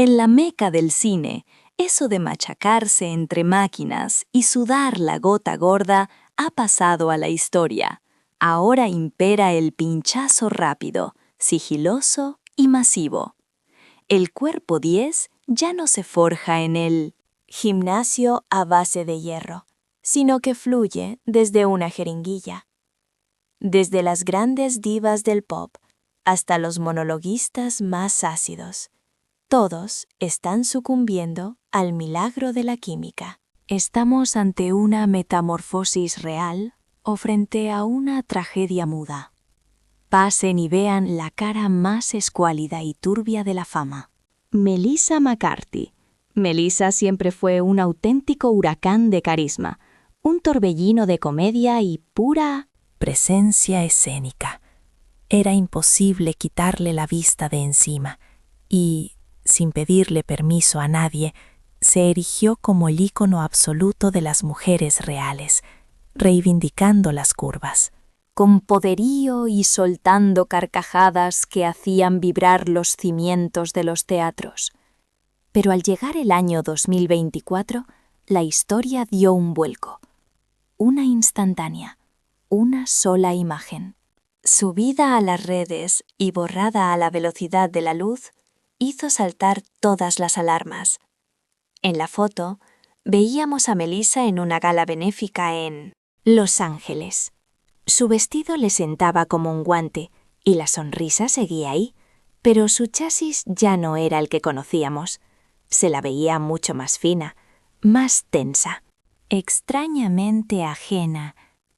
En la meca del cine, eso de machacarse entre máquinas y sudar la gota gorda ha pasado a la historia. Ahora impera el pinchazo rápido, sigiloso y masivo. El cuerpo 10 ya no se forja en el gimnasio a base de hierro, sino que fluye desde una jeringuilla. Desde las grandes divas del pop hasta los monologuistas más ácidos, todos están sucumbiendo al milagro de la química. ¿Estamos ante una metamorfosis real o frente a una tragedia muda? Pasen y vean la cara más escuálida y turbia de la fama. Melissa McCarthy. Melissa siempre fue un auténtico huracán de carisma, un torbellino de comedia y pura presencia escénica. Era imposible quitarle la vista de encima y, sin pedirle permiso a nadie, se erigió como el ícono absoluto de las mujeres reales, reivindicando las curvas. Con poderío y soltando carcajadas que hacían vibrar los cimientos de los teatros. Pero al llegar el año 2024, la historia dio un vuelco. Una instantánea, una sola imagen. Subida a las redes y borrada a la velocidad de la luz, hizo saltar todas las alarmas. En la foto, veíamos a Melissa en una gala benéfica en Los Ángeles. Su vestido le sentaba como un guante y la sonrisa seguía ahí, pero su chasis ya no era el que conocíamos. Se la veía mucho más fina, más tensa, extrañamente ajena,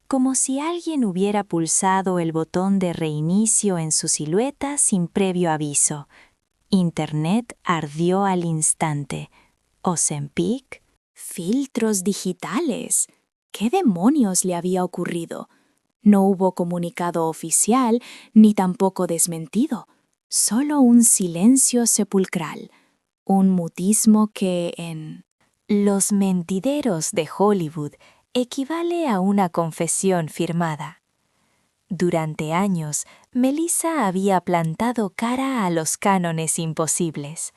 como si alguien hubiera pulsado el botón de reinicio en su silueta sin previo aviso. Internet ardió al instante. Ozempic, filtros digitales. ¿Qué demonios le había ocurrido? No hubo comunicado oficial ni tampoco desmentido, solo un silencio sepulcral, un mutismo que en los mentideros de Hollywood equivale a una confesión firmada. Durante años, Melissa había plantado cara a los cánones imposibles.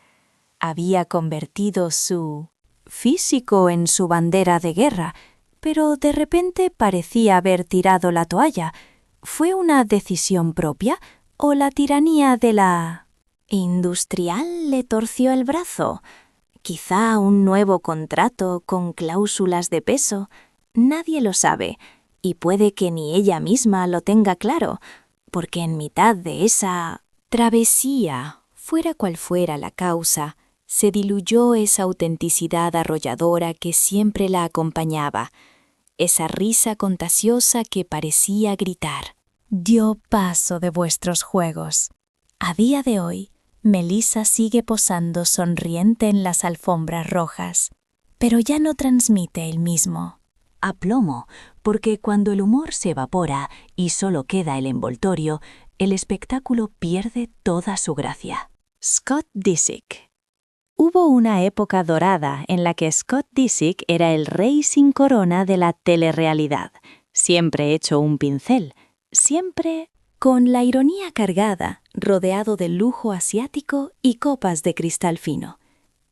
Había convertido su físico en su bandera de guerra, pero de repente parecía haber tirado la toalla. ¿Fue una decisión propia o la tiranía de la industrial le torció el brazo? Quizá un nuevo contrato con cláusulas de peso. Nadie lo sabe, y puede que ni ella misma lo tenga claro, porque en mitad de esa travesía, fuera cual fuera la causa, se diluyó esa autenticidad arrolladora que siempre la acompañaba, esa risa contagiosa que parecía gritar: «Dio paso de vuestros juegos». A día de hoy, Melissa sigue posando sonriente en las alfombras rojas, pero ya no transmite el mismo aplomo, porque cuando el humor se evapora y solo queda el envoltorio, el espectáculo pierde toda su gracia. Scott Disick. Hubo una época dorada en la que Scott Disick era el rey sin corona de la telerrealidad, siempre hecho un pincel, siempre con la ironía cargada, rodeado de lujo asiático y copas de cristal fino.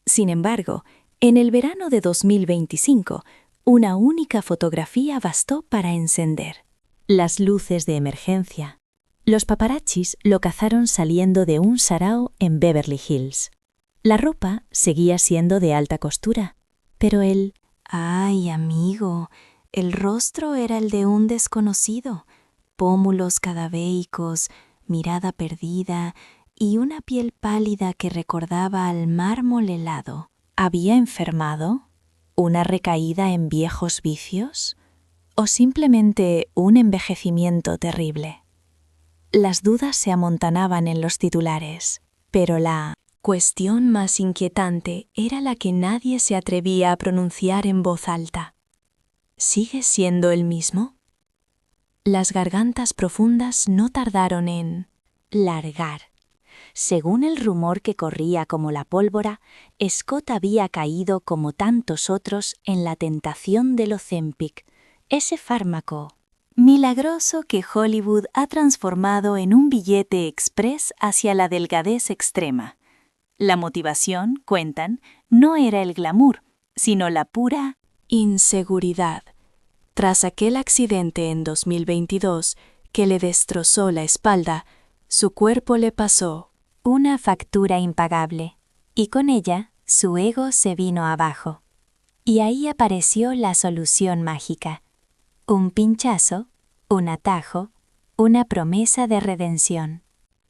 Sin embargo, en el verano de 2025, una única fotografía bastó para encender las luces de emergencia. Los paparazzis lo cazaron saliendo de un sarao en Beverly Hills. La ropa seguía siendo de alta costura, pero ¡ay, amigo! El rostro era el de un desconocido. Pómulos cadavéicos, mirada perdida y una piel pálida que recordaba al mármol helado. ¿Había enfermado? ¿Una recaída en viejos vicios? ¿O simplemente un envejecimiento terrible? Las dudas se amontanaban en los titulares, pero la cuestión más inquietante era la que nadie se atrevía a pronunciar en voz alta. ¿Sigue siendo el mismo? Las gargantas profundas no tardaron en largar. Según el rumor que corría como la pólvora, Scott había caído como tantos otros en la tentación del Ozempic, ese fármaco milagroso que Hollywood ha transformado en un billete express hacia la delgadez extrema. La motivación, cuentan, no era el glamour, sino la pura inseguridad. Tras aquel accidente en 2022 que le destrozó la espalda, su cuerpo le pasó una factura impagable, y con ella su ego se vino abajo. Y ahí apareció la solución mágica. Un pinchazo, un atajo, una promesa de redención.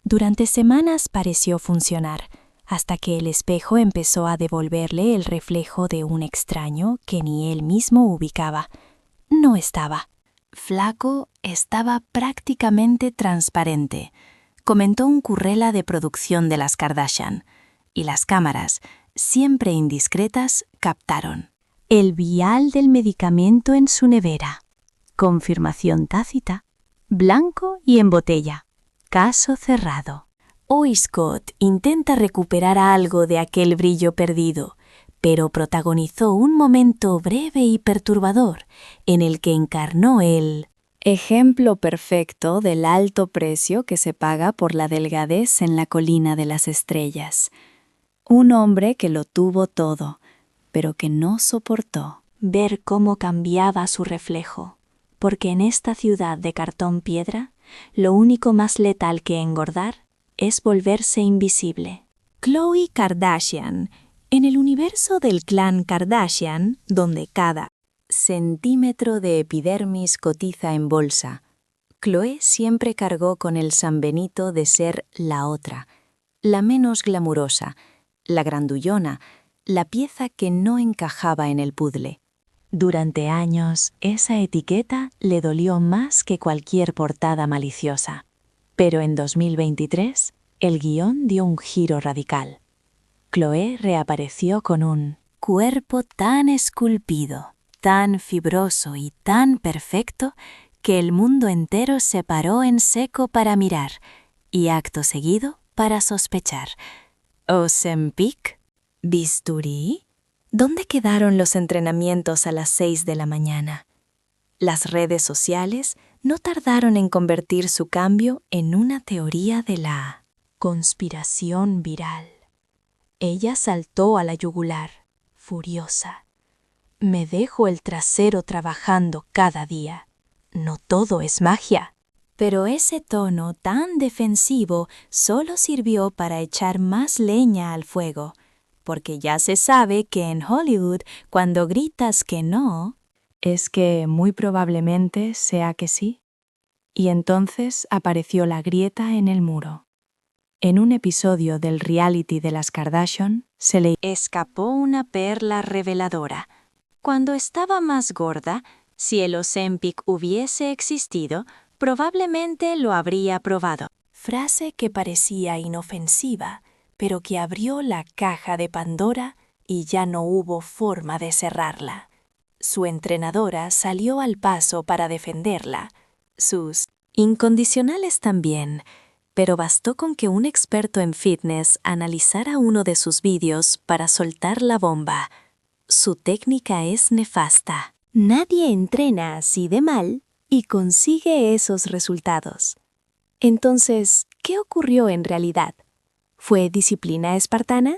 Durante semanas pareció funcionar, hasta que el espejo empezó a devolverle el reflejo de un extraño que ni él mismo ubicaba. No estaba. Flaco, estaba prácticamente transparente, comentó un currela de producción de las Kardashian, y las cámaras, siempre indiscretas, captaron. El vial del medicamento en su nevera. Confirmación tácita. Blanco y en botella. Caso cerrado. Hoy Scott intenta recuperar algo de aquel brillo perdido, pero protagonizó un momento breve y perturbador en el que encarnó el ejemplo perfecto del alto precio que se paga por la delgadez en la colina de las estrellas. Un hombre que lo tuvo todo, pero que no soportó ver cómo cambiaba su reflejo, porque en esta ciudad de cartón piedra, lo único más letal que engordar es volverse invisible. Khloe Kardashian, en el universo del clan Kardashian, donde cada centímetro de epidermis cotiza en bolsa, Khloe siempre cargó con el sanbenito de ser la otra, la menos glamurosa, la grandullona, la pieza que no encajaba en el puzzle. Durante años, esa etiqueta le dolió más que cualquier portada maliciosa. Pero en 2023, el guión dio un giro radical. Khloe reapareció con un cuerpo tan esculpido, tan fibroso y tan perfecto que el mundo entero se paró en seco para mirar y acto seguido para sospechar. ¿Ozempic? ¿Bisturí? ¿Dónde quedaron los entrenamientos a las 6 de la mañana? Las redes sociales no tardaron en convertir su cambio en una teoría de la conspiración viral. Ella saltó a la yugular, furiosa. Me dejo el trasero trabajando cada día. No todo es magia. Pero ese tono tan defensivo solo sirvió para echar más leña al fuego, porque ya se sabe que en Hollywood, cuando gritas que no, es que muy probablemente sea que sí. Y entonces apareció la grieta en el muro. En un episodio del reality de las Kardashian, se le escapó una perla reveladora. Cuando estaba más gorda, si el Ozempic hubiese existido, probablemente lo habría probado. Frase que parecía inofensiva, pero que abrió la caja de Pandora y ya no hubo forma de cerrarla. Su entrenadora salió al paso para defenderla. Sus incondicionales también, pero bastó con que un experto en fitness analizara uno de sus vídeos para soltar la bomba. Su técnica es nefasta. Nadie entrena así de mal y consigue esos resultados. Entonces, ¿qué ocurrió en realidad? ¿Fue disciplina espartana?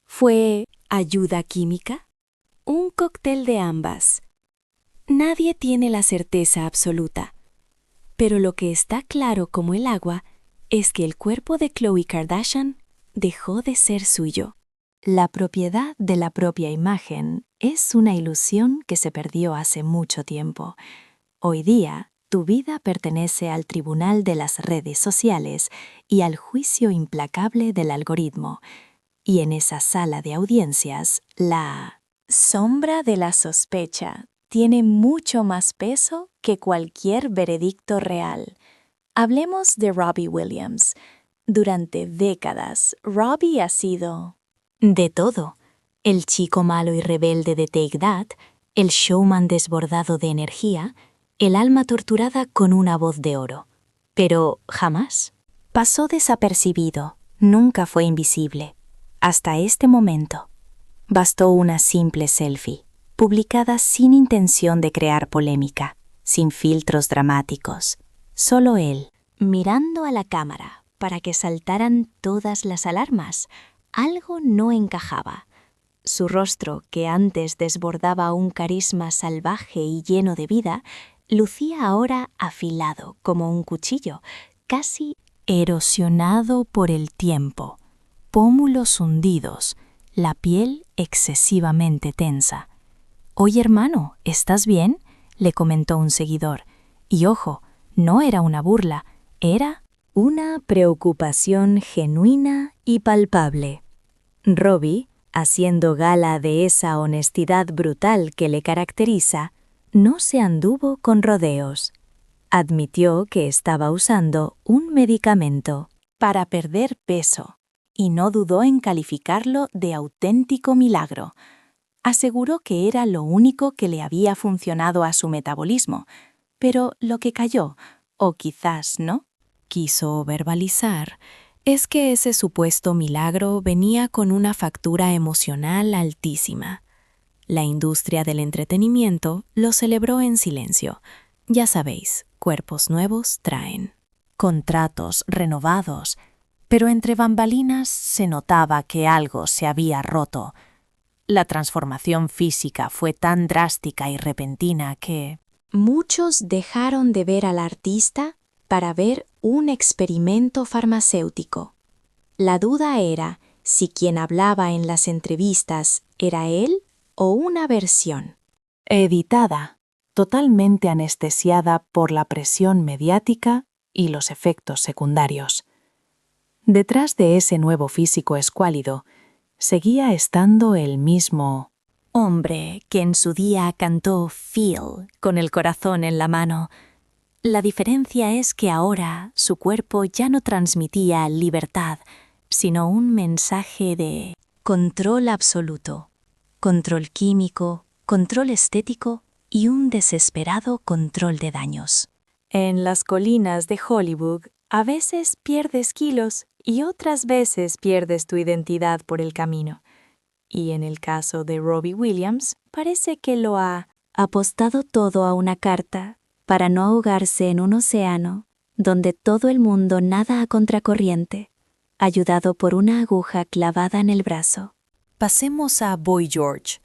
¿Fue ayuda química? Un cóctel de ambas. Nadie tiene la certeza absoluta, pero lo que está claro como el agua es que el cuerpo de Khloe Kardashian dejó de ser suyo. La propiedad de la propia imagen es una ilusión que se perdió hace mucho tiempo. Hoy día, tu vida pertenece al tribunal de las redes sociales y al juicio implacable del algoritmo. Y en esa sala de audiencias, la sombra de la sospecha tiene mucho más peso que cualquier veredicto real. Hablemos de Robbie Williams. Durante décadas, Robbie ha sido de todo. El chico malo y rebelde de Take That, el showman desbordado de energía, el alma torturada con una voz de oro. Pero jamás pasó desapercibido, nunca fue invisible. Hasta este momento. Bastó una simple selfie, publicada sin intención de crear polémica, sin filtros dramáticos. Solo él, mirando a la cámara para que saltaran todas las alarmas, Algo no encajaba. Su rostro, que antes desbordaba un carisma salvaje y lleno de vida, lucía ahora afilado como un cuchillo, casi erosionado por el tiempo, pómulos hundidos, la piel excesivamente tensa. «Oye, hermano, ¿estás bien?», le comentó un seguidor. Y ojo, no era una burla, era una preocupación genuina y palpable. Robbie, haciendo gala de esa honestidad brutal que le caracteriza, no se anduvo con rodeos. Admitió que estaba usando un medicamento para perder peso y no dudó en calificarlo de auténtico milagro. Aseguró que era lo único que le había funcionado a su metabolismo, pero lo que cayó, o quizás no, quiso verbalizar, es que ese supuesto milagro venía con una factura emocional altísima. La industria del entretenimiento lo celebró en silencio. Ya sabéis, cuerpos nuevos traen contratos renovados, pero entre bambalinas se notaba que algo se había roto. La transformación física fue tan drástica y repentina que muchos dejaron de ver al artista para ver un experimento farmacéutico. La duda era si quien hablaba en las entrevistas era él o una versión editada, totalmente anestesiada por la presión mediática y los efectos secundarios. Detrás de ese nuevo físico escuálido seguía estando el mismo hombre que en su día cantó Feel con el corazón en la mano. La diferencia es que ahora su cuerpo ya no transmitía libertad, sino un mensaje de control absoluto, control químico, control estético y un desesperado control de daños. En las colinas de Hollywood, a veces pierdes kilos y otras veces pierdes tu identidad por el camino. Y en el caso de Robbie Williams, parece que lo ha apostado todo a una carta para no ahogarse en un océano donde todo el mundo nada a contracorriente, ayudado por una aguja clavada en el brazo. Pasemos a Boy George.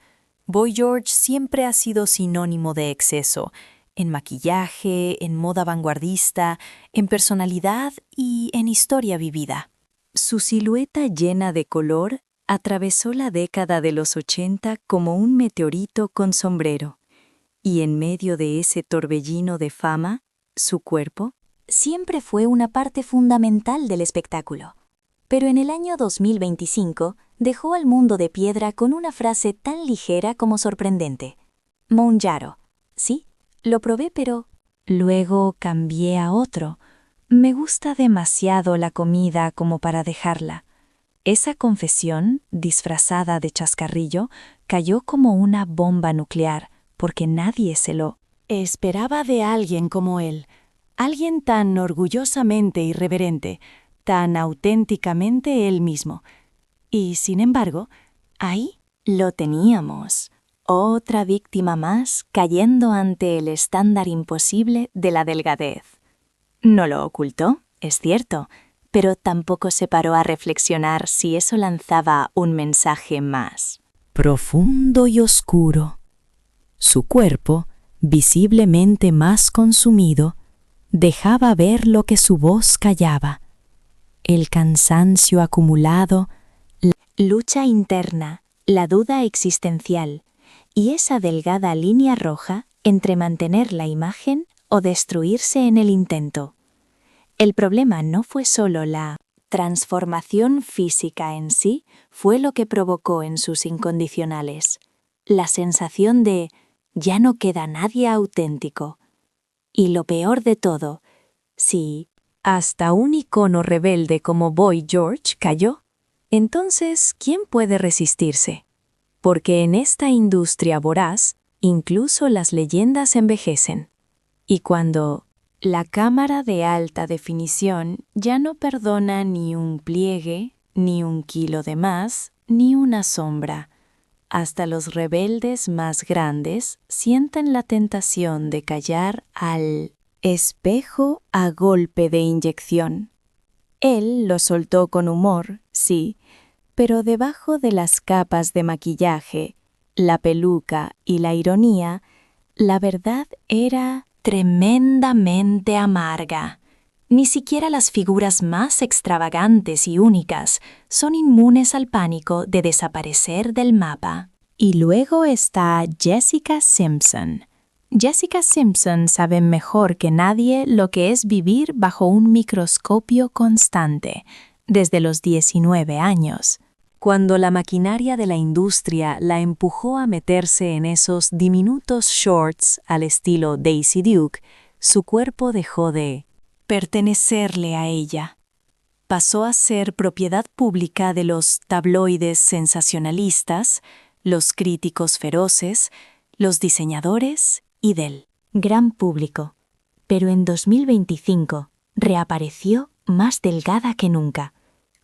Boy George siempre ha sido sinónimo de exceso, en maquillaje, en moda vanguardista, en personalidad y en historia vivida. Su silueta llena de color atravesó la década de los 80 como un meteorito con sombrero. Y en medio de ese torbellino de fama, su cuerpo siempre fue una parte fundamental del espectáculo. Pero en el año 2025 dejó al mundo de piedra con una frase tan ligera como sorprendente. Mounjaro. Sí, lo probé, pero luego cambié a otro. Me gusta demasiado la comida como para dejarla. Esa confesión, disfrazada de chascarrillo, cayó como una bomba nuclear, porque nadie se lo esperaba de alguien como él, alguien tan orgullosamente irreverente, tan auténticamente él mismo. Y, sin embargo, ahí lo teníamos, otra víctima más cayendo ante el estándar imposible de la delgadez. No lo ocultó, es cierto, pero tampoco se paró a reflexionar si eso lanzaba un mensaje más profundo y oscuro. Su cuerpo, visiblemente más consumido, dejaba ver lo que su voz callaba. El cansancio acumulado, la lucha interna, la duda existencial y esa delgada línea roja entre mantener la imagen o destruirse en el intento. El problema no fue solo la transformación física en sí, fue lo que provocó en sus incondicionales la sensación de ya no queda nadie auténtico. Y lo peor de todo, si hasta un icono rebelde como Boy George cayó, entonces, ¿quién puede resistirse? Porque en esta industria voraz, incluso las leyendas envejecen. Y cuando la cámara de alta definición ya no perdona ni un pliegue, ni un kilo de más, ni una sombra, hasta los rebeldes más grandes sienten la tentación de callar al espejo a golpe de inyección. Él lo soltó con humor, sí, Pero debajo de las capas de maquillaje, la peluca y la ironía, la verdad era tremendamente amarga. Ni siquiera las figuras más extravagantes y únicas son inmunes al pánico de desaparecer del mapa. Y luego está Jessica Simpson. Jessica Simpson sabe mejor que nadie lo que es vivir bajo un microscopio constante, desde los 19 años. Cuando la maquinaria de la industria la empujó a meterse en esos diminutos shorts al estilo Daisy Duke, su cuerpo dejó de pertenecerle a ella. Pasó a ser propiedad pública de los tabloides sensacionalistas, los críticos feroces, los diseñadores y del gran público. Pero en 2025 reapareció más delgada que nunca,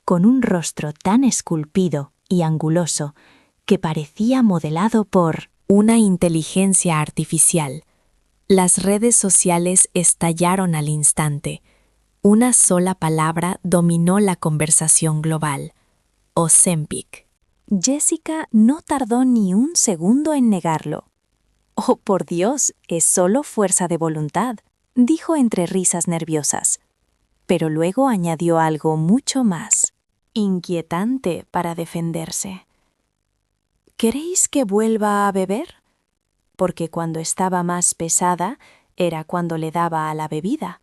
con un rostro tan esculpido y anguloso que parecía modelado por una inteligencia artificial. Las redes sociales estallaron al instante. Una sola palabra dominó la conversación global: Ozempic. Jessica no tardó ni un segundo en negarlo. «Oh, por Dios, es solo fuerza de voluntad», dijo entre risas nerviosas. Pero luego añadió algo mucho más inquietante para defenderse. «¿Queréis que vuelva a beber? Porque cuando estaba más pesada era cuando le daba a la bebida.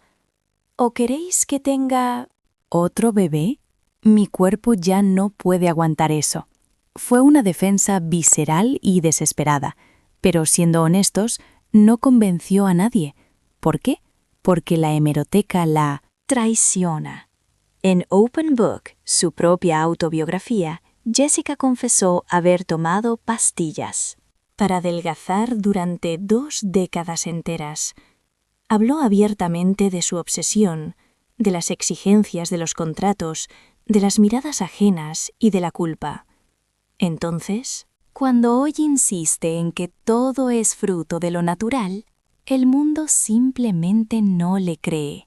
¿O queréis que tenga otro bebé? Mi cuerpo ya no puede aguantar eso». Fue una defensa visceral y desesperada, pero siendo honestos, no convenció a nadie. ¿Por qué? Porque la hemeroteca la traiciona. En Open Book, su propia autobiografía, Jessica confesó haber tomado pastillas para adelgazar durante 2 décadas enteras. Habló abiertamente de su obsesión, de las exigencias de los contratos, de las miradas ajenas y de la culpa. Entonces, cuando hoy insiste en que todo es fruto de lo natural, el mundo simplemente no le cree.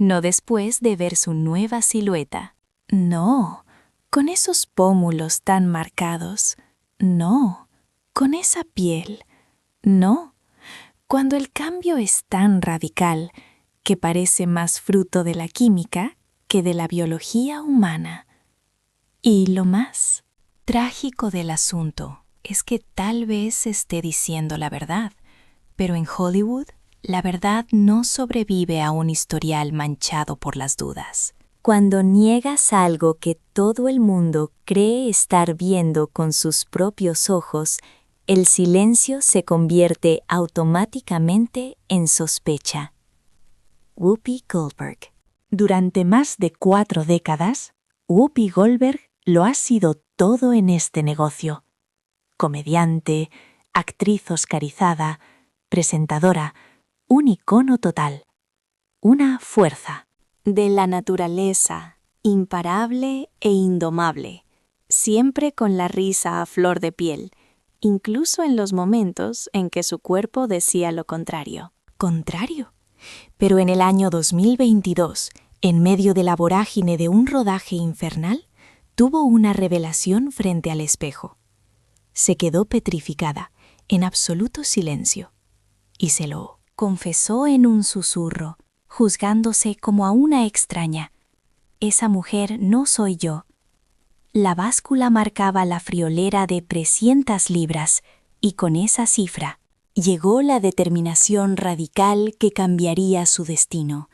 No después de ver su nueva silueta. No, con esos pómulos tan marcados. No, con esa piel. No, cuando el cambio es tan radical que parece más fruto de la química que de la biología humana. Y lo más trágico del asunto es que tal vez esté diciendo la verdad, pero en Hollywood la verdad no sobrevive a un historial manchado por las dudas. Cuando niegas algo que todo el mundo cree estar viendo con sus propios ojos, el silencio se convierte automáticamente en sospecha. Whoopi Goldberg. Durante más de 4 décadas, Whoopi Goldberg lo ha sido todo en este negocio. Comediante, actriz oscarizada, presentadora, un icono total. Una fuerza. De la naturaleza, imparable e indomable, siempre con la risa a flor de piel, incluso en los momentos en que su cuerpo decía lo contrario. ¿Contrario? Pero en el año 2022, en medio de la vorágine de un rodaje infernal, tuvo una revelación frente al espejo. Se quedó petrificada, en absoluto silencio, y se lo confesó en un susurro, juzgándose como a una extraña. Esa mujer no soy yo. La báscula marcaba la friolera de 300 libras, y con esa cifra llegó la determinación radical que cambiaría su destino.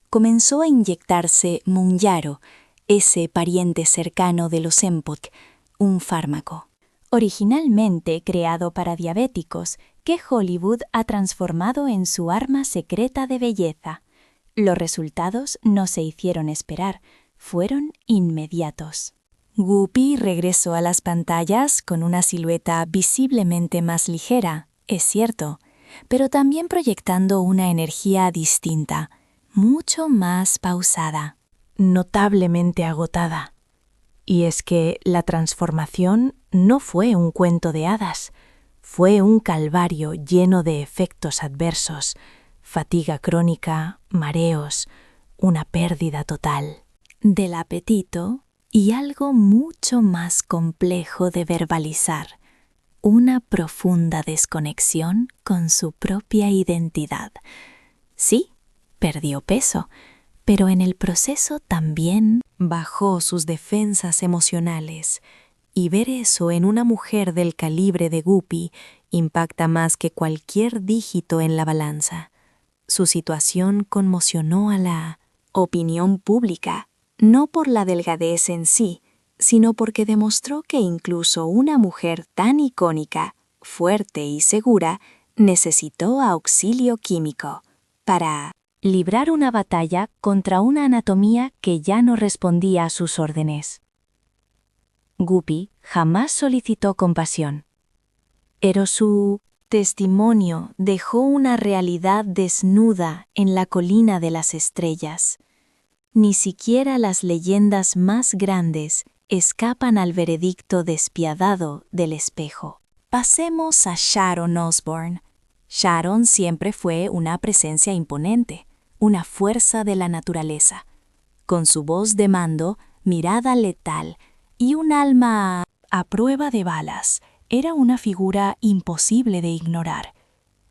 Comenzó a inyectarse Mounjaro, ese pariente cercano del Ozempic, un fármaco originalmente creado para diabéticos que Hollywood ha transformado en su arma secreta de belleza. Los resultados no se hicieron esperar, fueron inmediatos. Whoopi regresó a las pantallas con una silueta visiblemente más ligera, es cierto, pero también proyectando una energía distinta, mucho más pausada, notablemente agotada. Y es que la transformación no fue un cuento de hadas, fue un calvario lleno de efectos adversos, fatiga crónica, mareos, una pérdida total del apetito y algo mucho más complejo de verbalizar, una profunda desconexión con su propia identidad. Sí, perdió peso, pero en el proceso también bajó sus defensas emocionales, y ver eso en una mujer del calibre de Guppy impacta más que cualquier dígito en la balanza. Su situación conmocionó a la opinión pública, no por la delgadez en sí, sino porque demostró que incluso una mujer tan icónica, fuerte y segura, necesitó auxilio químico para librar una batalla contra una anatomía que ya no respondía a sus órdenes. Guppy jamás solicitó compasión. Pero su testimonio dejó una realidad desnuda en la colina de las estrellas. Ni siquiera las leyendas más grandes escapan al veredicto despiadado del espejo. Pasemos a Sharon Osbourne. Sharon siempre fue una presencia imponente, una fuerza de la naturaleza. Con su voz de mando, mirada letal y un alma a prueba de balas, era una figura imposible de ignorar.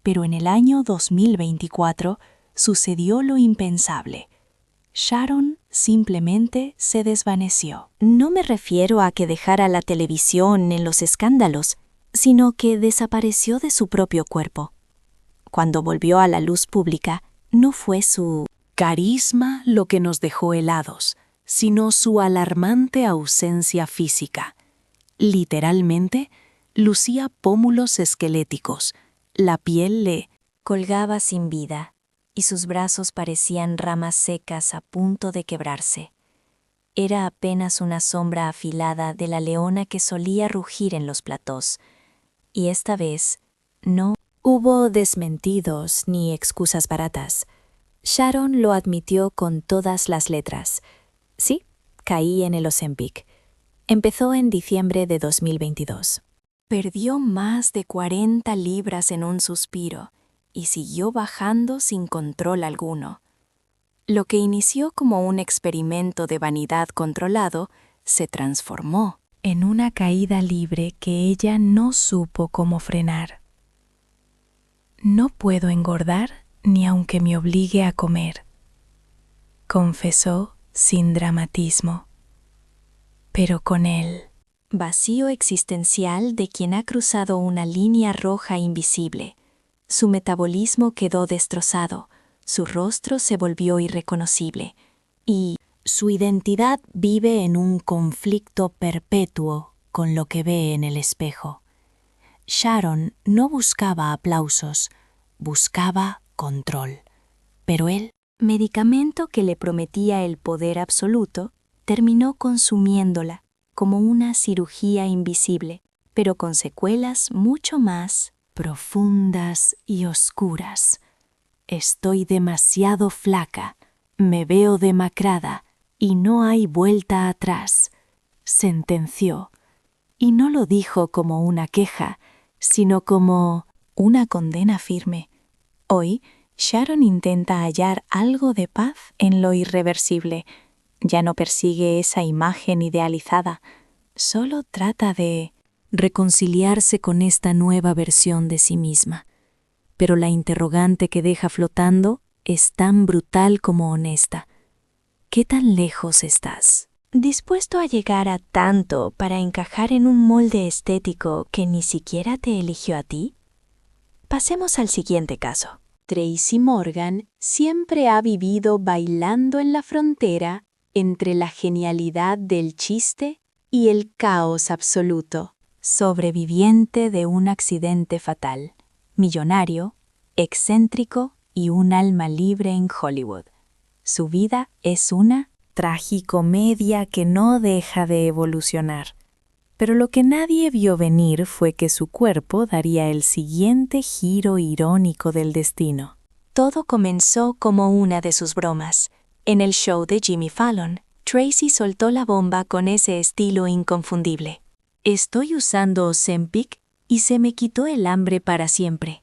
Pero en el año 2024 sucedió lo impensable. Sharon simplemente se desvaneció. No me refiero a que dejara la televisión en los escándalos, sino que desapareció de su propio cuerpo. Cuando volvió a la luz pública, no fue su carisma lo que nos dejó helados, sino su alarmante ausencia física. Literalmente, lucía pómulos esqueléticos, la piel le colgaba sin vida, y sus brazos parecían ramas secas a punto de quebrarse. Era apenas una sombra afilada de la leona que solía rugir en los platós, y esta vez no hubo desmentidos ni excusas baratas. Sharon lo admitió con todas las letras. Sí, caí en el Ozempic. Empezó en diciembre de 2022. Perdió más de 40 libras en un suspiro y siguió bajando sin control alguno. Lo que inició como un experimento de vanidad controlado se transformó en una caída libre que ella no supo cómo frenar. No puedo engordar ni aunque me obligue a comer, confesó sin dramatismo. Pero con el vacío existencial de quien ha cruzado una línea roja invisible, su metabolismo quedó destrozado, su rostro se volvió irreconocible, y su identidad vive en un conflicto perpetuo con lo que ve en el espejo. Sharon no buscaba aplausos, buscaba control. Pero el medicamento que le prometía el poder absoluto terminó consumiéndola como una cirugía invisible, pero con secuelas mucho más profundas y oscuras. Estoy demasiado flaca, me veo demacrada y no hay vuelta atrás, sentenció. Y no lo dijo como una queja, sino como una condena firme. Hoy, Sharon intenta hallar algo de paz en lo irreversible. Ya no persigue esa imagen idealizada, solo trata de reconciliarse con esta nueva versión de sí misma. Pero la interrogante que deja flotando es tan brutal como honesta. ¿Qué tan lejos estás? ¿Dispuesto a llegar a tanto para encajar en un molde estético que ni siquiera te eligió a ti? Pasemos al siguiente caso. Tracy Morgan siempre ha vivido bailando en la frontera entre la genialidad del chiste y el caos absoluto. Sobreviviente de un accidente fatal, millonario, excéntrico y un alma libre en Hollywood. Su vida es una tragicomedia que no deja de evolucionar. Pero lo que nadie vio venir fue que su cuerpo daría el siguiente giro irónico del destino. Todo comenzó como una de sus bromas. En el show de Jimmy Fallon, Tracy soltó la bomba con ese estilo inconfundible. Estoy usando Ozempic y se me quitó el hambre para siempre.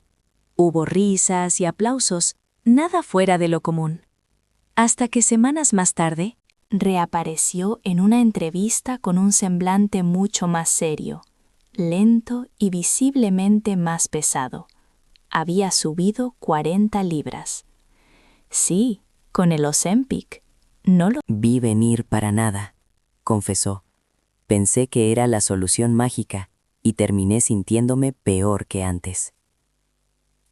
Hubo risas y aplausos, nada fuera de lo común. Hasta que semanas más tarde, reapareció en una entrevista con un semblante mucho más serio, lento y visiblemente más pesado. Había subido 40 libras. Sí, con el Ozempic. No lo vi venir para nada, confesó. Pensé que era la solución mágica y terminé sintiéndome peor que antes.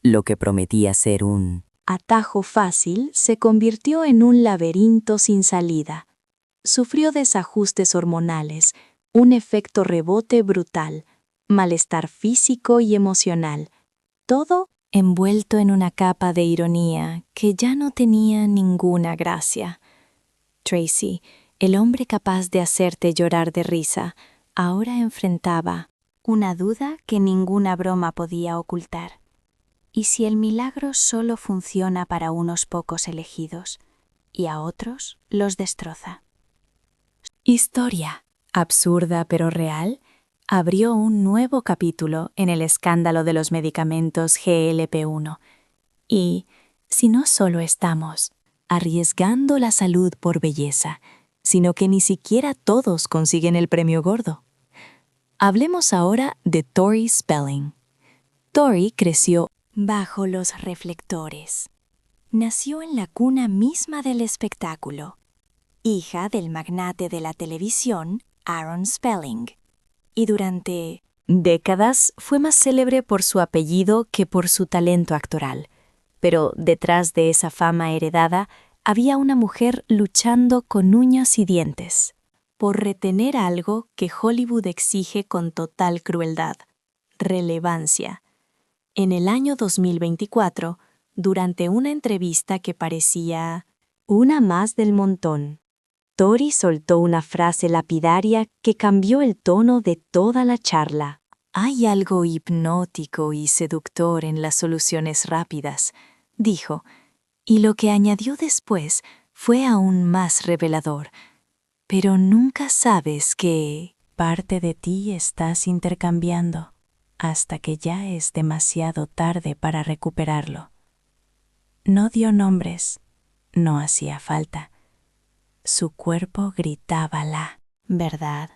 Lo que prometía ser un atajo fácil se convirtió en un laberinto sin salida. Sufrió desajustes hormonales, un efecto rebote brutal, malestar físico y emocional, todo envuelto en una capa de ironía que ya no tenía ninguna gracia. Tracy, el hombre capaz de hacerte llorar de risa, ahora enfrentaba una duda que ninguna broma podía ocultar. ¿Y si el milagro solo funciona para unos pocos elegidos y a otros los destroza? Historia, absurda pero real, abrió un nuevo capítulo en el escándalo de los medicamentos GLP-1. Y, si no solo estamos arriesgando la salud por belleza, sino que ni siquiera todos consiguen el premio gordo. Hablemos ahora de Tori Spelling. Tori creció bajo los reflectores. Nació en la cuna misma del espectáculo, hija del magnate de la televisión, Aaron Spelling, y durante décadas fue más célebre por su apellido que por su talento actoral. Pero detrás de esa fama heredada había una mujer luchando con uñas y dientes por retener algo que Hollywood exige con total crueldad: relevancia. En el año 2024, durante una entrevista que parecía una más del montón, Tori soltó una frase lapidaria que cambió el tono de toda la charla. Hay algo hipnótico y seductor en las soluciones rápidas, dijo, y lo que añadió después fue aún más revelador. Pero nunca sabes qué parte de ti estás intercambiando hasta que ya es demasiado tarde para recuperarlo. No dio nombres, no hacía falta. Su cuerpo gritaba la verdad.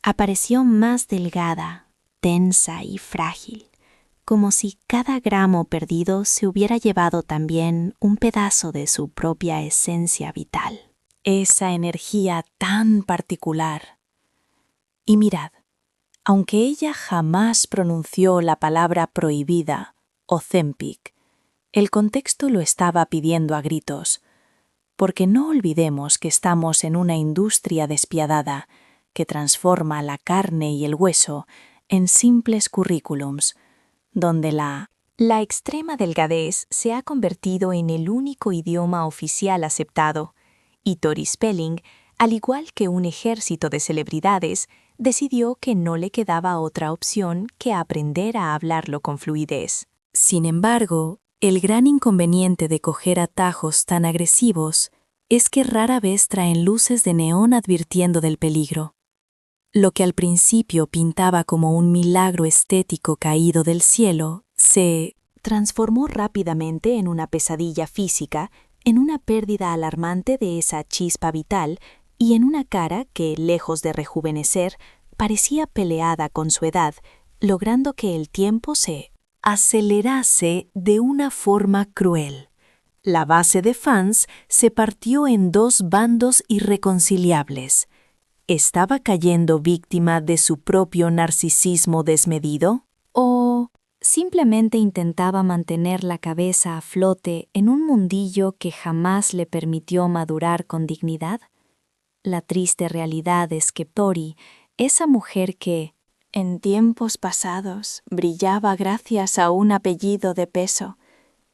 Apareció más delgada, tensa y frágil, como si cada gramo perdido se hubiera llevado también un pedazo de su propia esencia vital. Esa energía tan particular. Y mirad, aunque ella jamás pronunció la palabra prohibida, Ozempic, el contexto lo estaba pidiendo a gritos, porque no olvidemos que estamos en una industria despiadada que transforma la carne y el hueso en simples currículums, donde la extrema delgadez se ha convertido en el único idioma oficial aceptado, y Tori Spelling, al igual que un ejército de celebridades, decidió que no le quedaba otra opción que aprender a hablarlo con fluidez. Sin embargo, el gran inconveniente de coger atajos tan agresivos es que rara vez traen luces de neón advirtiendo del peligro. Lo que al principio pintaba como un milagro estético caído del cielo, se transformó rápidamente en una pesadilla física, en una pérdida alarmante de esa chispa vital y en una cara que, lejos de rejuvenecer, parecía peleada con su edad, logrando que el tiempo se acelerase de una forma cruel. La base de fans se partió en dos bandos irreconciliables. ¿Estaba cayendo víctima de su propio narcisismo desmedido? ¿O simplemente intentaba mantener la cabeza a flote en un mundillo que jamás le permitió madurar con dignidad? La triste realidad es que Tori, esa mujer que, en tiempos pasados, brillaba gracias a un apellido de peso,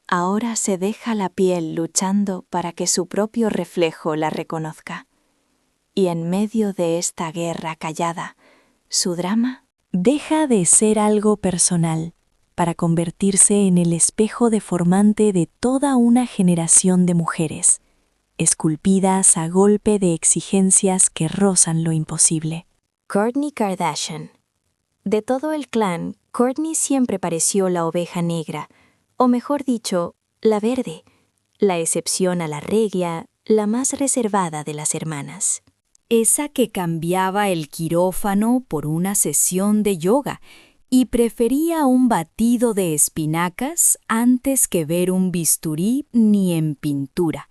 ahora se deja la piel luchando para que su propio reflejo la reconozca. Y en medio de esta guerra callada, su drama deja de ser algo personal para convertirse en el espejo deformante de toda una generación de mujeres, esculpidas a golpe de exigencias que rozan lo imposible. Kourtney Kardashian. De todo el clan, Kourtney siempre pareció la oveja negra, o mejor dicho, la verde, la excepción a la regla, la más reservada de las hermanas. Esa que cambiaba el quirófano por una sesión de yoga y prefería un batido de espinacas antes que ver un bisturí ni en pintura,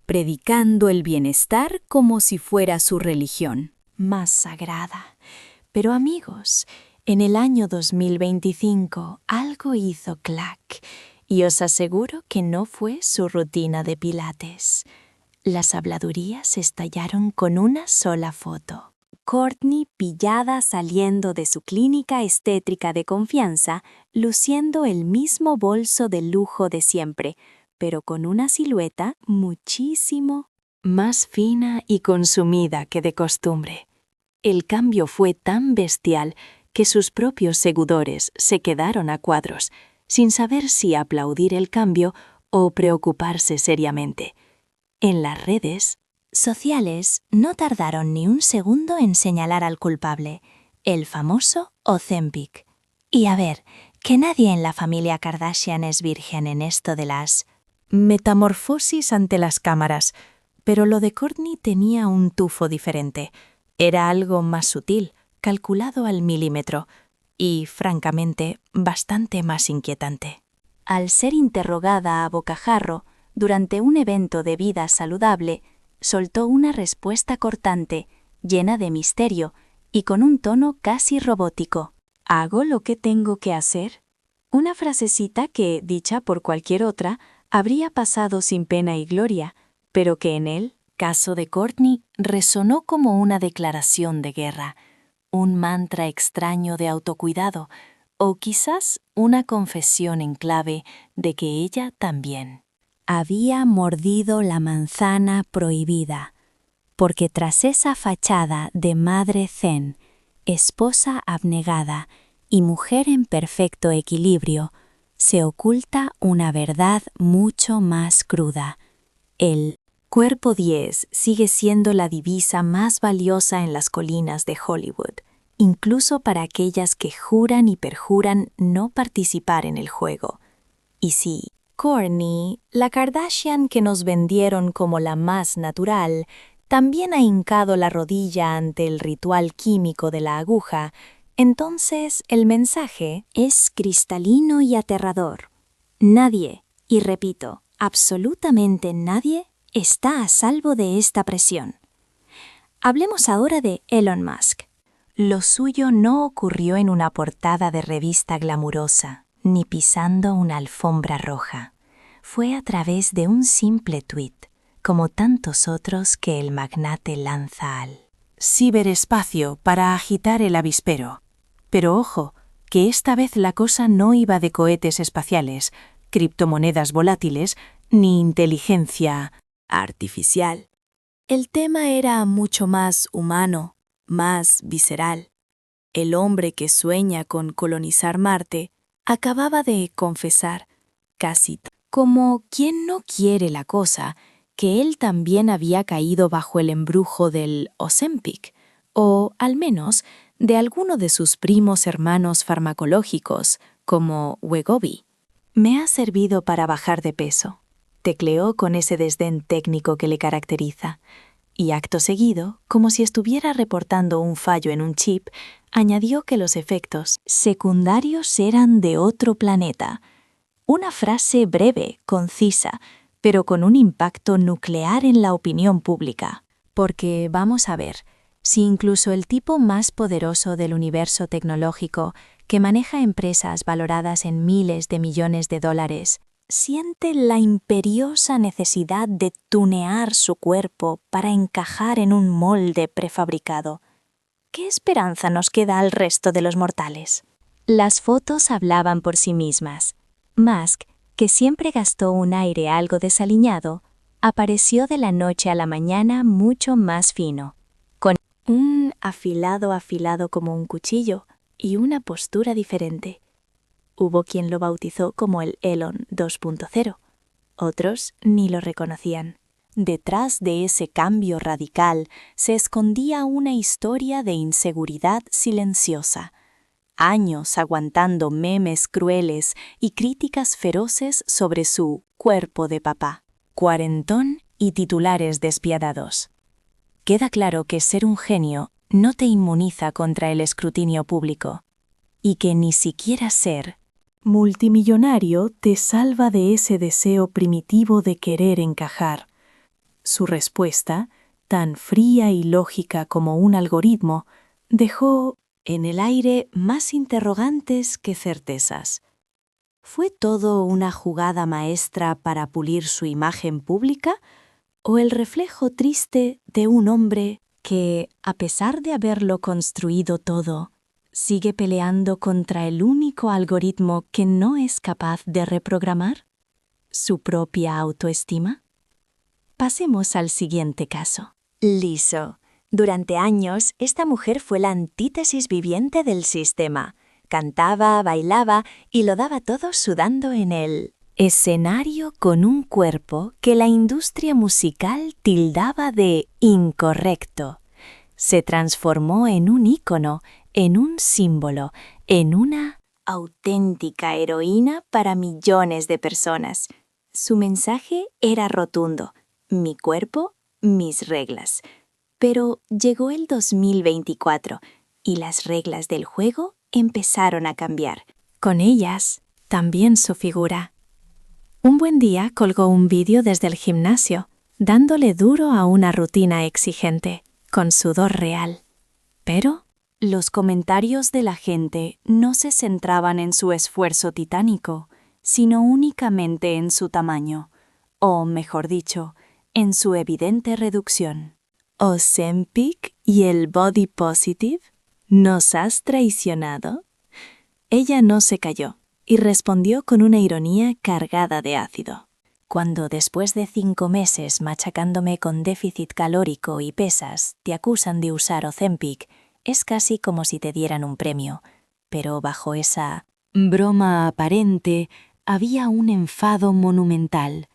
predicando el bienestar como si fuera su religión. Más sagrada. Pero amigos, en el año 2025 algo hizo clac, y os aseguro que no fue su rutina de pilates. Las habladurías estallaron con una sola foto. Courtney pillada saliendo de su clínica estética de confianza, luciendo el mismo bolso de lujo de siempre, pero con una silueta muchísimo Más fina y consumida que de costumbre. El cambio fue tan bestial que sus propios seguidores se quedaron a cuadros, sin saber si aplaudir el cambio o preocuparse seriamente. En las redes sociales no tardaron ni un segundo en señalar al culpable, el famoso Ozempic. Y a ver, que nadie en la familia Kardashian es virgen en esto de las metamorfosis ante las cámaras, pero lo de Kourtney tenía un tufo diferente. Era algo más sutil, calculado al milímetro y, francamente, bastante más inquietante. Al ser interrogada a bocajarro durante un evento de vida saludable, soltó una respuesta cortante, llena de misterio y con un tono casi robótico. ¿Hago lo que tengo que hacer? Una frasecita que, dicha por cualquier otra, habría pasado sin pena y gloria, pero que en el caso de Kourtney resonó como una declaración de guerra, un mantra extraño de autocuidado, o quizás una confesión en clave de que ella también había mordido la manzana prohibida, porque tras esa fachada de madre zen, esposa abnegada y mujer en perfecto equilibrio, se oculta una verdad mucho más cruda. El cuerpo 10 sigue siendo la divisa más valiosa en las colinas de Hollywood, incluso para aquellas que juran y perjuran no participar en el juego. Y sí, Kourtney, la Kardashian que nos vendieron como la más natural, también ha hincado la rodilla ante el ritual químico de la aguja. Entonces el mensaje es cristalino y aterrador. Nadie, y repito, absolutamente nadie, está a salvo de esta presión. Hablemos ahora de Elon Musk. Lo suyo no ocurrió en una portada de revista glamurosa, ni pisando una alfombra roja. Fue a través de un simple tuit, como tantos otros que el magnate lanza al ciberespacio para agitar el avispero. Pero ojo, que esta vez la cosa no iba de cohetes espaciales, criptomonedas volátiles, ni inteligencia artificial. El tema era mucho más humano, más visceral. El hombre que sueña con colonizar Marte acababa de confesar, casi como quien no quiere la cosa, que él también había caído bajo el embrujo del Ozempic, o al menos de alguno de sus primos hermanos farmacológicos, como Wegovy. Me ha servido para bajar de peso, tecleó con ese desdén técnico que le caracteriza, y acto seguido, como si estuviera reportando un fallo en un chip, añadió que los efectos secundarios eran de otro planeta. Una frase breve, concisa, pero con un impacto nuclear en la opinión pública. Porque, vamos a ver, si incluso el tipo más poderoso del universo tecnológico, que maneja empresas valoradas en miles de millones de dólares, siente la imperiosa necesidad de tunear su cuerpo para encajar en un molde prefabricado, ¿qué esperanza nos queda al resto de los mortales? Las fotos hablaban por sí mismas. Musk, que siempre gastó un aire algo desaliñado, apareció de la noche a la mañana mucho más fino, con un afilado como un cuchillo y una postura diferente. Hubo quien lo bautizó como el Elon 2.0. Otros ni lo reconocían. Detrás de ese cambio radical se escondía una historia de inseguridad silenciosa. Años aguantando memes crueles y críticas feroces sobre su cuerpo de papá. Cuarentón y titulares despiadados. Queda claro que ser un genio no te inmuniza contra el escrutinio público, y que ni siquiera ser multimillonario te salva de ese deseo primitivo de querer encajar. Su respuesta, tan fría y lógica como un algoritmo, dejó en el aire más interrogantes que certezas. ¿Fue todo una jugada maestra para pulir su imagen pública o el reflejo triste de un hombre que, a pesar de haberlo construido todo, sigue peleando contra el único algoritmo que no es capaz de reprogramar? ¿Su propia autoestima? Pasemos al siguiente caso. Liso. Durante años, esta mujer fue la antítesis viviente del sistema. Cantaba, bailaba y lo daba todo sudando en el escenario con un cuerpo que la industria musical tildaba de incorrecto. Se transformó en un ícono, en un símbolo, en una auténtica heroína para millones de personas. Su mensaje era rotundo: mi cuerpo, mis reglas. Pero llegó el 2024 y las reglas del juego empezaron a cambiar. Con ellas, también su figura. Un buen día colgó un vídeo desde el gimnasio, dándole duro a una rutina exigente, con sudor real. Pero los comentarios de la gente no se centraban en su esfuerzo titánico, sino únicamente en su tamaño, o mejor dicho, en su evidente reducción. ¿Ozempic y el body positive? ¿Nos has traicionado? Ella no se calló y respondió con una ironía cargada de ácido. Cuando después de 5 meses machacándome con déficit calórico y pesas te acusan de usar Ozempic, es casi como si te dieran un premio. Pero bajo esa broma aparente había un enfado monumental.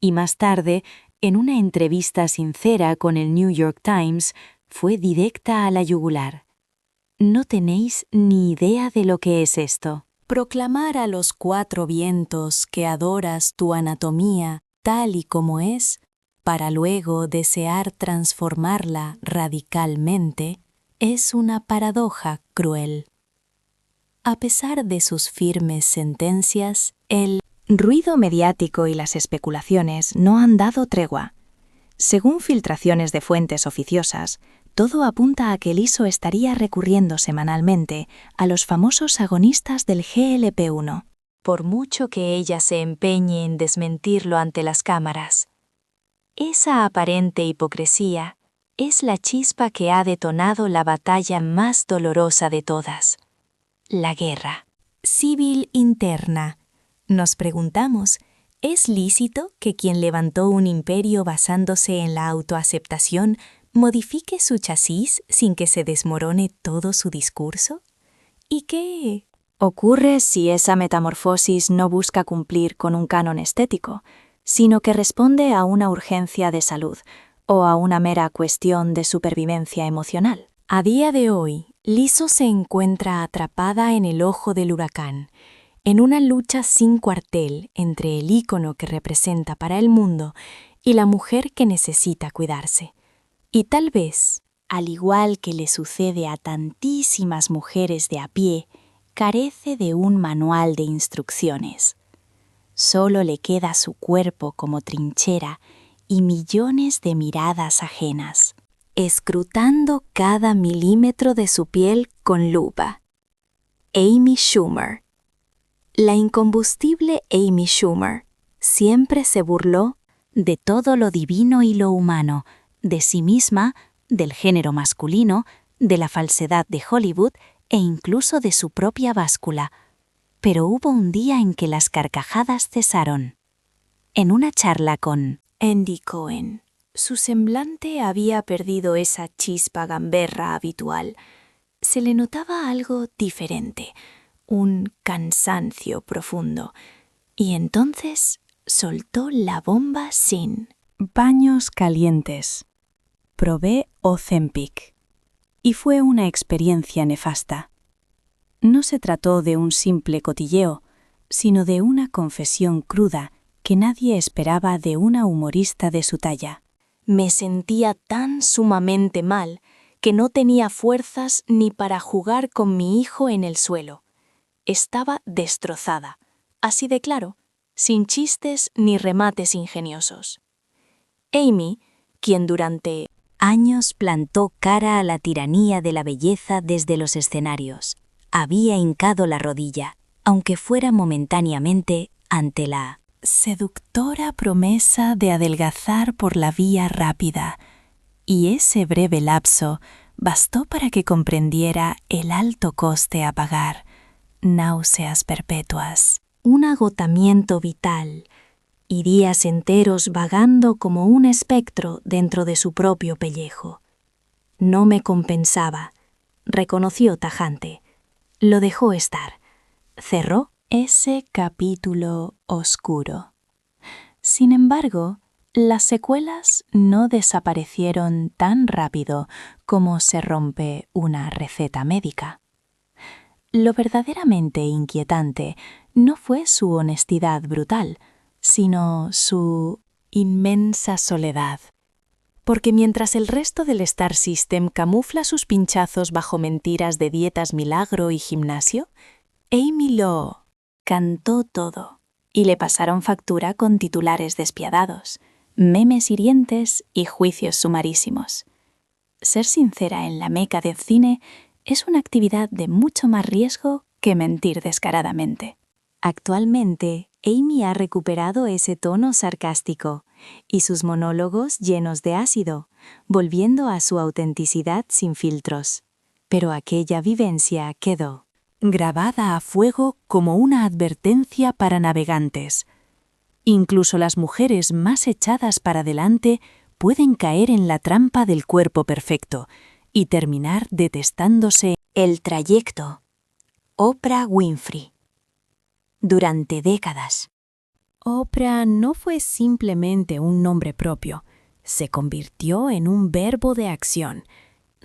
Y más tarde, en una entrevista sincera con el New York Times, fue directa a la yugular. No tenéis ni idea de lo que es esto. Proclamar a los 4 vientos que adoras tu anatomía tal y como es, para luego desear transformarla radicalmente, es una paradoja cruel. A pesar de sus firmes sentencias, el ruido mediático y las especulaciones no han dado tregua. Según filtraciones de fuentes oficiosas, todo apunta a que Liso estaría recurriendo semanalmente a los famosos agonistas del GLP-1, por mucho que ella se empeñe en desmentirlo ante las cámaras. Esa aparente hipocresía es la chispa que ha detonado la batalla más dolorosa de todas: la guerra civil interna. Nos preguntamos, ¿es lícito que quien levantó un imperio basándose en la autoaceptación modifique su chasis sin que se desmorone todo su discurso? ¿Y qué ocurre si esa metamorfosis no busca cumplir con un canon estético, sino que responde a una urgencia de salud o a una mera cuestión de supervivencia emocional? A día de hoy, Liso se encuentra atrapada en el ojo del huracán, en una lucha sin cuartel entre el ícono que representa para el mundo y la mujer que necesita cuidarse. Y tal vez, al igual que le sucede a tantísimas mujeres de a pie, carece de un manual de instrucciones. Solo le queda su cuerpo como trinchera y millones de miradas ajenas, escrutando cada milímetro de su piel con lupa. Amy Schumer. La incombustible Amy Schumer siempre se burló de todo lo divino y lo humano, de sí misma, del género masculino, de la falsedad de Hollywood e incluso de su propia báscula. Pero hubo un día en que las carcajadas cesaron. En una charla con Andy Cohen, su semblante había perdido esa chispa gamberra habitual. Se le notaba algo diferente, un cansancio profundo, y entonces soltó la bomba sin baños calientes. Probé Ozempic, y fue una experiencia nefasta. No se trató de un simple cotilleo, sino de una confesión cruda que nadie esperaba de una humorista de su talla. Me sentía tan sumamente mal que no tenía fuerzas ni para jugar con mi hijo en el suelo. Estaba destrozada, así de claro, sin chistes ni remates ingeniosos. Amy, quien durante años plantó cara a la tiranía de la belleza desde los escenarios, había hincado la rodilla, aunque fuera momentáneamente, ante la seductora promesa de adelgazar por la vía rápida, y ese breve lapso bastó para que comprendiera el alto coste a pagar, náuseas perpetuas, un agotamiento vital y días enteros vagando como un espectro dentro de su propio pellejo. No me compensaba, reconoció tajante. Lo dejó estar. Cerró ese capítulo oscuro. Sin embargo, las secuelas no desaparecieron tan rápido como se rompe una receta médica. Lo verdaderamente inquietante no fue su honestidad brutal, sino su inmensa soledad. Porque mientras el resto del Star System camufla sus pinchazos bajo mentiras de dietas milagro y gimnasio, Amy lo cantó todo, y le pasaron factura con titulares despiadados, memes hirientes y juicios sumarísimos. Ser sincera en la meca del cine es una actividad de mucho más riesgo que mentir descaradamente. Actualmente, Amy ha recuperado ese tono sarcástico y sus monólogos llenos de ácido, volviendo a su autenticidad sin filtros. Pero aquella vivencia quedó grabada a fuego como una advertencia para navegantes. Incluso las mujeres más echadas para adelante pueden caer en la trampa del cuerpo perfecto y terminar detestándose el trayecto. Oprah Winfrey. Durante décadas. Oprah no fue simplemente un nombre propio, se convirtió en un verbo de acción.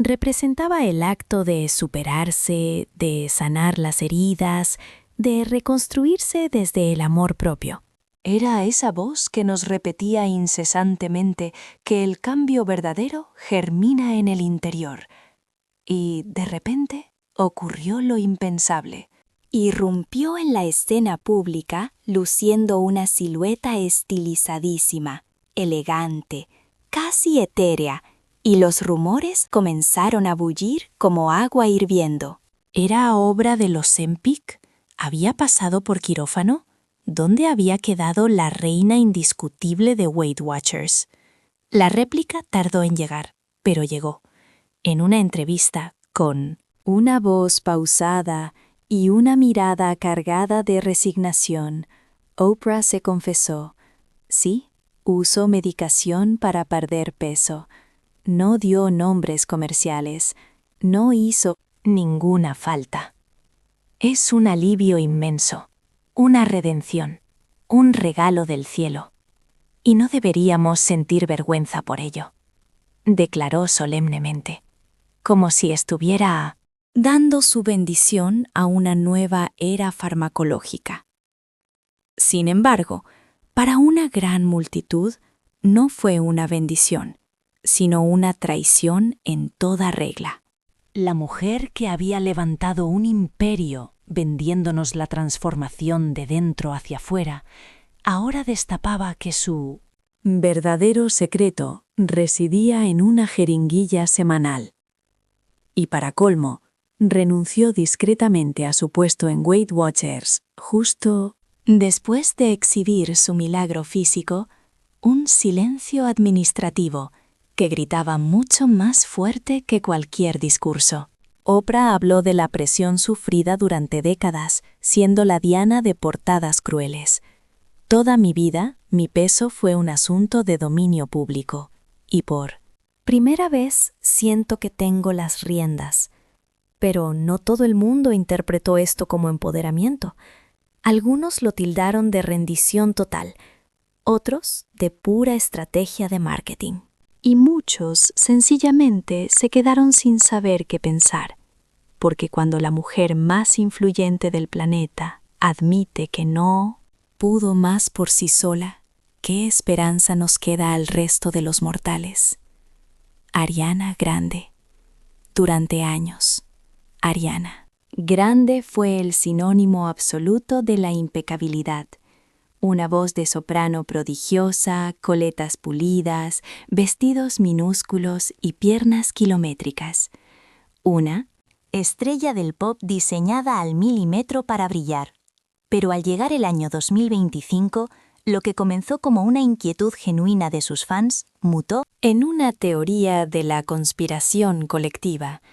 Representaba el acto de superarse, de sanar las heridas, de reconstruirse desde el amor propio. Era esa voz que nos repetía incesantemente que el cambio verdadero germina en el interior. Y, de repente, ocurrió lo impensable. Irrumpió en la escena pública luciendo una silueta estilizadísima, elegante, casi etérea, y los rumores comenzaron a bullir como agua hirviendo. ¿Era obra de los Ozempic? ¿Había pasado por quirófano? ¿Dónde había quedado la reina indiscutible de Weight Watchers? La réplica tardó en llegar, pero llegó. En una entrevista, con una voz pausada y una mirada cargada de resignación, Oprah se confesó. Sí, usó medicación para perder peso. No dio nombres comerciales. No hizo ninguna falta. Es un alivio inmenso, una redención, un regalo del cielo. Y no deberíamos sentir vergüenza por ello, declaró solemnemente, como si estuviera dando su bendición a una nueva era farmacológica. Sin embargo, para una gran multitud no fue una bendición, sino una traición en toda regla. La mujer que había levantado un imperio vendiéndonos la transformación de dentro hacia afuera, ahora destapaba que su verdadero secreto residía en una jeringuilla semanal. Y para colmo, renunció discretamente a su puesto en Weight Watchers, justo después de exhibir su milagro físico, un silencio administrativo que gritaba mucho más fuerte que cualquier discurso. Oprah habló de la presión sufrida durante décadas, siendo la diana de portadas crueles. Toda mi vida, mi peso fue un asunto de dominio público, y por primera vez siento que tengo las riendas. Pero no todo el mundo interpretó esto como empoderamiento. Algunos lo tildaron de rendición total, otros de pura estrategia de marketing. Y muchos sencillamente se quedaron sin saber qué pensar, porque cuando la mujer más influyente del planeta admite que no pudo más por sí sola, ¿qué esperanza nos queda al resto de los mortales? Ariana Grande. Durante años, Ariana. Grande fue el sinónimo absoluto de la impecabilidad. Una voz de soprano prodigiosa, coletas pulidas, vestidos minúsculos y piernas kilométricas. Una estrella del pop diseñada al milímetro para brillar. Pero al llegar el año 2025, lo que comenzó como una inquietud genuina de sus fans mutó en una teoría de la conspiración colectiva.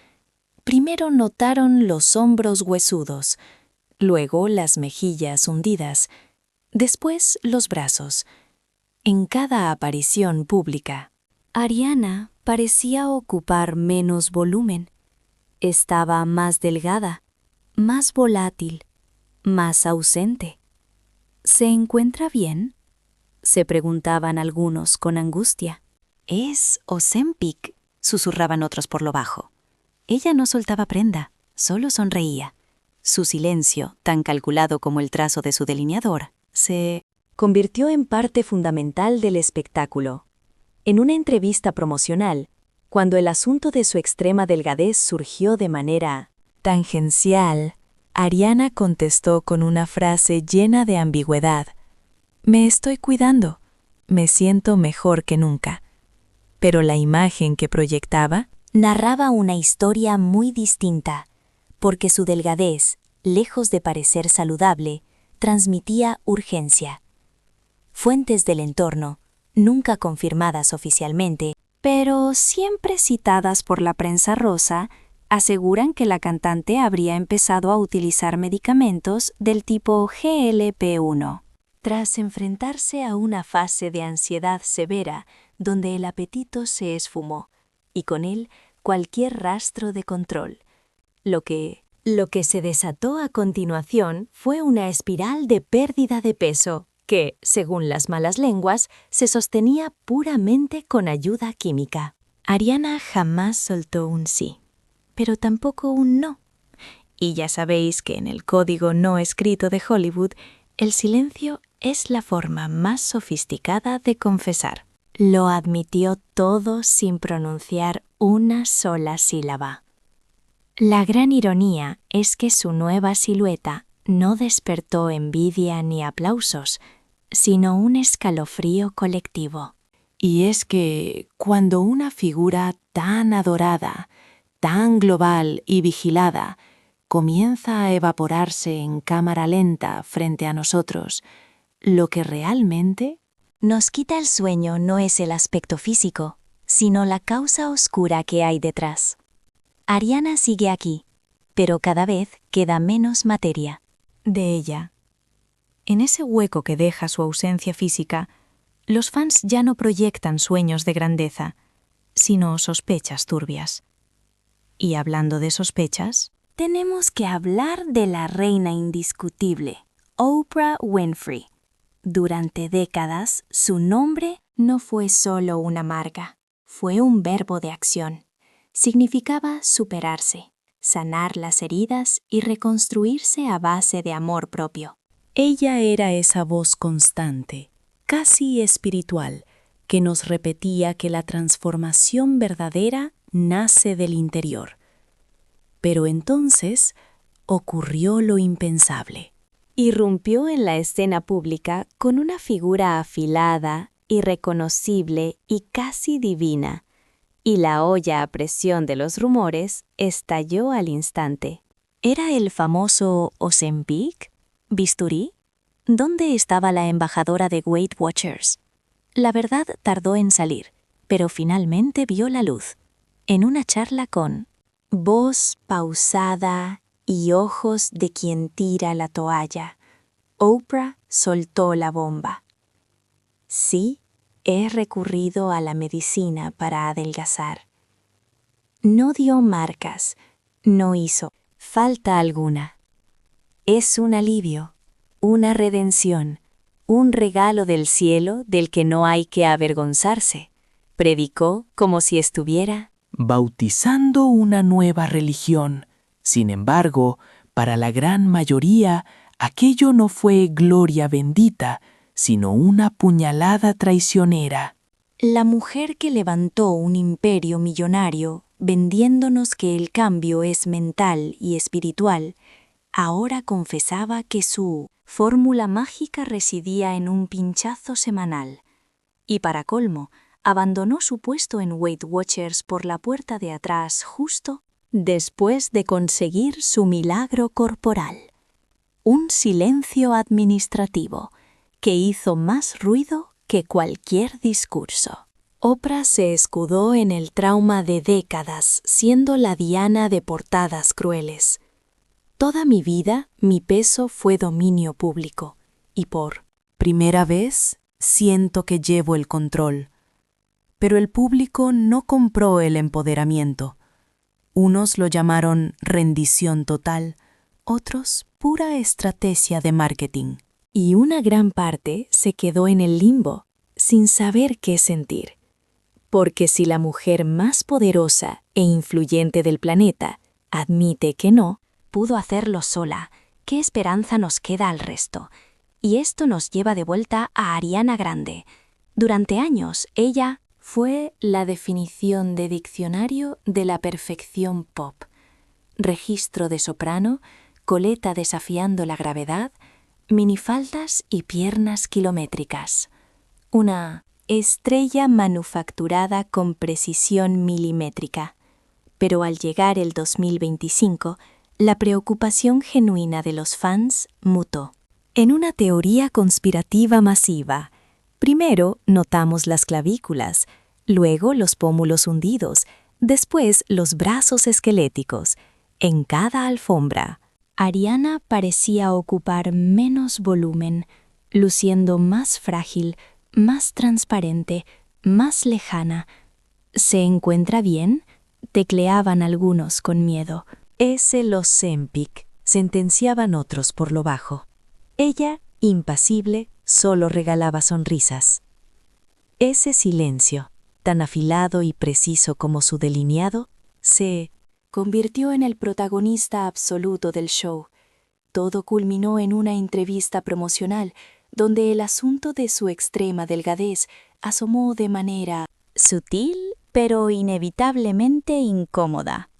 Primero notaron los hombros huesudos, luego las mejillas hundidas, después los brazos. En cada aparición pública, Ariana parecía ocupar menos volumen. Estaba más delgada, más volátil, más ausente. ¿Se encuentra bien?, se preguntaban algunos con angustia. «Es Ozempic», susurraban otros por lo bajo. Ella no soltaba prenda, solo sonreía. Su silencio, tan calculado como el trazo de su delineador, se convirtió en parte fundamental del espectáculo. En una entrevista promocional, cuando el asunto de su extrema delgadez surgió de manera tangencial, Ariana contestó con una frase llena de ambigüedad. «Me estoy cuidando, me siento mejor que nunca». Pero la imagen que proyectaba narraba una historia muy distinta, porque su delgadez, lejos de parecer saludable, transmitía urgencia. Fuentes del entorno, nunca confirmadas oficialmente, pero siempre citadas por la prensa rosa, aseguran que la cantante habría empezado a utilizar medicamentos del tipo GLP-1. Tras enfrentarse a una fase de ansiedad severa, donde el apetito se esfumó, y con él cualquier rastro de control. Lo que se desató a continuación fue una espiral de pérdida de peso, que, según las malas lenguas, se sostenía puramente con ayuda química. Ariana jamás soltó un sí, pero tampoco un no. Y ya sabéis que en el código no escrito de Hollywood, el silencio es la forma más sofisticada de confesar. Lo admitió todo sin pronunciar una sola sílaba. La gran ironía es que su nueva silueta no despertó envidia ni aplausos, sino un escalofrío colectivo. Y es que cuando una figura tan adorada, tan global y vigilada, comienza a evaporarse en cámara lenta frente a nosotros, lo que realmente nos quita el sueño no es el aspecto físico, sino la causa oscura que hay detrás. Ariana sigue aquí, pero cada vez queda menos materia de ella. En ese hueco que deja su ausencia física, los fans ya no proyectan sueños de grandeza, sino sospechas turbias. Y hablando de sospechas, tenemos que hablar de la reina indiscutible, Oprah Winfrey. Durante décadas, su nombre no fue solo una marca, fue un verbo de acción. Significaba superarse, sanar las heridas y reconstruirse a base de amor propio. Ella era esa voz constante, casi espiritual, que nos repetía que la transformación verdadera nace del interior. Pero entonces ocurrió lo impensable. Irrumpió en la escena pública con una figura afilada, irreconocible y casi divina, y la olla a presión de los rumores estalló al instante. ¿Era el famoso Ozempic? ¿Bisturí? ¿Dónde estaba la embajadora de Weight Watchers? La verdad tardó en salir, pero finalmente vio la luz. En una charla con voz pausada y ojos de quien tira la toalla, Oprah soltó la bomba. Sí, he recurrido a la medicina para adelgazar. No dio marcas, no hizo falta alguna. Es un alivio, una redención, un regalo del cielo del que no hay que avergonzarse. Predicó como si estuviera bautizando una nueva religión. Sin embargo, para la gran mayoría, Aquello no fue gloria bendita, sino una puñalada traicionera. La mujer que levantó un imperio millonario, vendiéndonos que el cambio es mental y espiritual, ahora confesaba que su fórmula mágica residía en un pinchazo semanal. Y para colmo, abandonó su puesto en Weight Watchers por la puerta de atrás justo después de conseguir su milagro corporal. Un silencio administrativo que hizo más ruido que cualquier discurso. Oprah se escudó en el trauma de décadas, siendo la diana de portadas crueles. Toda mi vida, mi peso fue dominio público, y por primera vez siento que llevo el control. Pero el público no compró el empoderamiento. Unos lo llamaron rendición total, otros pura estrategia de marketing. Y una gran parte se quedó en el limbo, sin saber qué sentir. Porque si la mujer más poderosa e influyente del planeta admite que no, pudo hacerlo sola, ¿qué esperanza nos queda al resto? Y esto nos lleva de vuelta a Ariana Grande. Durante años, ella fue la definición de diccionario de la perfección pop. Registro de soprano, coleta desafiando la gravedad, minifaldas y piernas kilométricas. Una estrella manufacturada con precisión milimétrica. Pero al llegar el 2025, la preocupación genuina de los fans mutó. En una teoría conspirativa masiva, primero notamos las clavículas, luego los pómulos hundidos, después los brazos esqueléticos. En cada alfombra, Ariana parecía ocupar menos volumen, luciendo más frágil, más transparente, más lejana. ¿Se encuentra bien?, tecleaban algunos con miedo. Ese los Ozempic, sentenciaban otros por lo bajo. Ella, impasible, solo regalaba sonrisas. Ese silencio, tan afilado y preciso como su delineado, se convirtió en el protagonista absoluto del show. Todo culminó en una entrevista promocional, donde el asunto de su extrema delgadez asomó de manera sutil, pero inevitablemente incómoda.